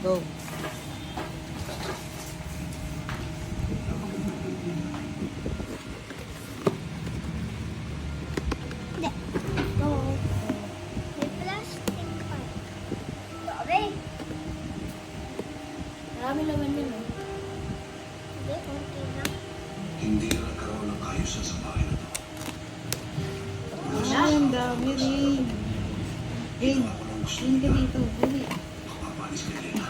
Go. Hindi. Go. May plastic pa. Grabe. Marami naman yun, eh. Hindi, konti na. Hindi na nagkaroon ng kaayusan sa bahay na ito. Ay, ang dami rin. Ring. Ring ka dito. Dali. Mapapalis kay Lena.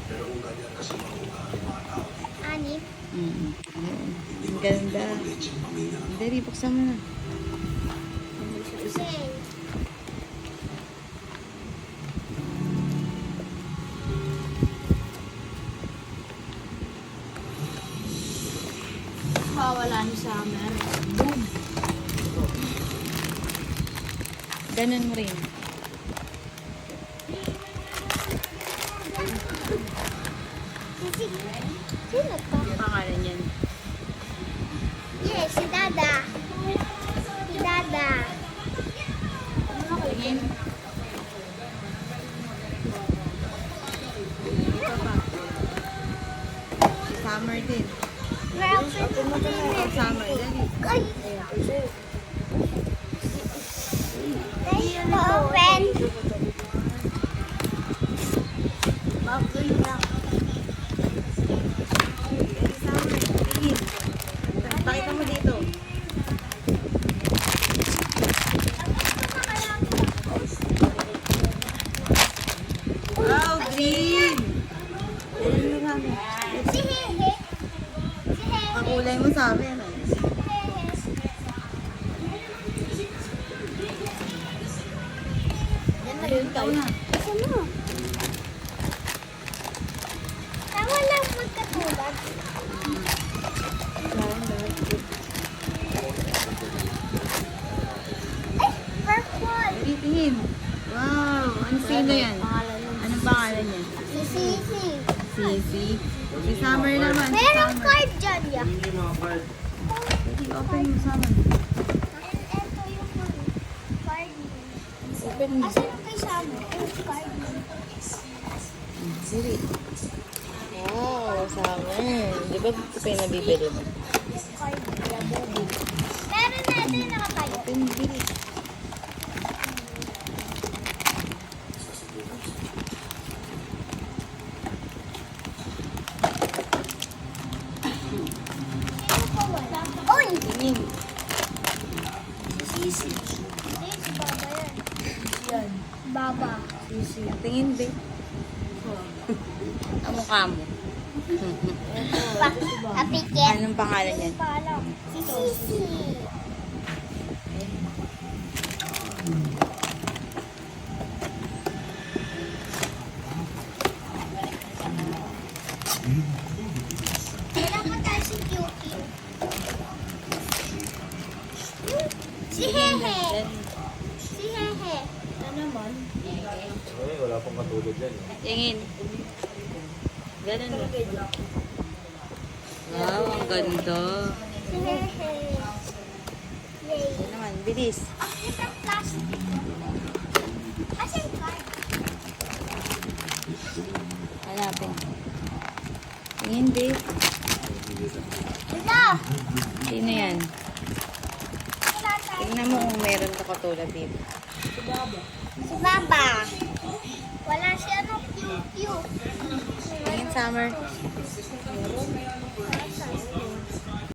Pero kung ganyan kasi makuha ang mga tao dito, Ani. Ayun. hindi Ang ganda. makikita ang pamilya na ito. Dali, buksan mo na. Kasi, mawala ni Summer. Boom. Ganun mo rin. Sino to? Ang pangalan yan. Yes, si Dada. Si Dada. Tingin. Ito pa. Si Summer din. Summer, dali. Ay! Open. Summer, tingin. Pakita mo dito. Wow, green! Dali mo kami. Si Hehe. Si Hehe. Kakulay mo sa amin. Ikaw na. Ano? Tama lang magkatulad. Ay, purple. Tingin. Wow, ano sino yan? Anong pangalan niya? Si Sisi. Sisi. Si Summer naman. Si Merong Summer. card dyan, ya. Sige, open mo Summer. Ito yung card. Open mo. Asan yung kay Summer? Yung card. Sige. Wow, Summer. Di ba ito pa yung nabibili mo? Card. Meron na ito yung nakatayo. Open, bili. Uy! Tingin. Sisi. Hindi, si Baba yan. Yan. Baba. Sisi. Tingin, be. Ang mukha mo. Apikit. Anong pangalan niyan? Si Sisi. Wala pa tayo si Cutie. Si Hehe. Si Hehe. Ano naman? Ay, wala pong katulad yan. Tingin. Ganun ba? Wow, ang ganda. Si Hehe. Yay. Ano naman, bilis. Ito plastic. Asan card? Hanapin. Tingin, be. Ito. Sino yan? Wala tayo. Tingnan mo kung meron ka katulad dito. Si Baba. Wala si ano, Pew Pew. Tingin, Summer.